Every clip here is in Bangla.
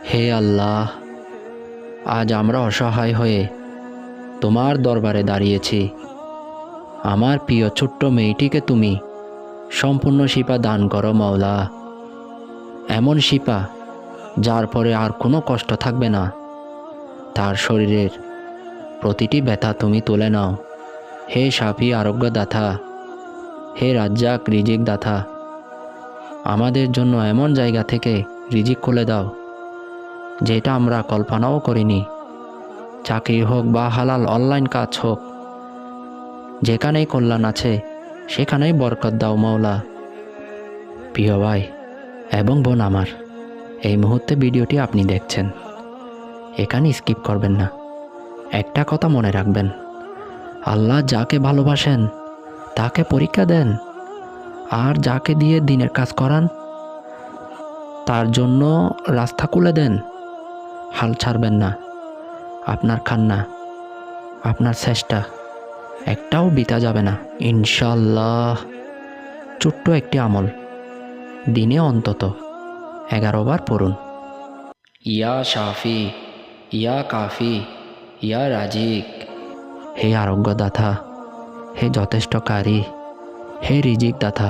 হে আল্লাহ, আজ আমরা অসহায় হয়ে তোমার দরবারে দাঁড়িয়েছি। আমার প্রিয় ছোট্ট মেয়েটিকে তুমি সম্পূর্ণ শিপা দান করো মাওলা। এমন শিপা যার পরে আর কোনো কষ্ট থাকবে না। তার শরীরের প্রতিটি ব্যথা তুমি তুলে নাও। হে শাফি আরোগ্য দাতা, হে রাজ্জাক রিজিক দাতা, আমাদের জন্য এমন জায়গা থেকে রিজিক খুলে দাও যেটা আমরা কল্পনাও করিনি। চাকরি হোক বা হালাল অনলাইন কাজ হোক, যেখানেই কল্যাণ আছে সেখানেই বরকত দাও মাওলা। প্রিয় ভাই এবং বোন আমার, এই মুহূর্তে ভিডিওটি আপনি দেখছেন, এখানে স্কিপ করবেন না। একটা কথা মনে রাখবেন, আল্লাহ যাকে ভালোবাসেন তাকে পরীক্ষা দেন, আর যাকে দিয়ে দিনের কাজ করান তার জন্য রাস্তা খুলে দেন। হাল ছাড়বেন না। আপনার কান্না, আপনার চেষ্টা একটাও বৃথা যাবে না ইনশাল্লাহ। ছোট্ট একটি আমল, দিনে অন্তত 11 বার পড়ুন। ইয়া শাফি, ইয়া কাফি, ইয়া রাজিক। হে আরোগ্য দাতা, হে যথেষ্টকারী, হে রিজিক দাতা।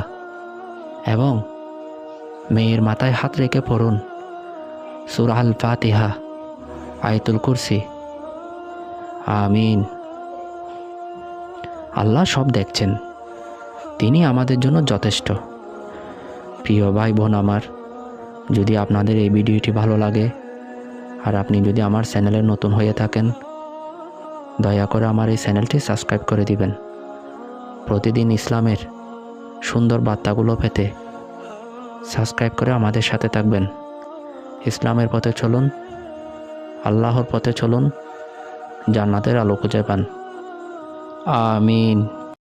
এবং মেয়ের মাথায় হাত রেখে পড়ুন সূরা আল ফাতিহা, আয়াতুল কুরসি। আমিন। আল্লাহ সব দেখছেন, তিনি আমাদের জন্য যথেষ্ট। প্রিয় ভাই বোন আমার, যদি আপনাদের এই ভিডিওটি ভালো লাগে আর আপনি যদি আমার চ্যানেলে নতুন হয়ে থাকেন, দয়া করে আমার এই চ্যানেলটি সাবস্ক্রাইব করে দিবেন। প্রতিদিন ইসলামের সুন্দর বার্তাগুলো পেতে সাবস্ক্রাইব করে আমাদের সাথে থাকবেন। ইসলামের পথে চলুন, আল্লাহর পথে চলুন, জান্নাতের আলো খুঁজে পান। আমিন।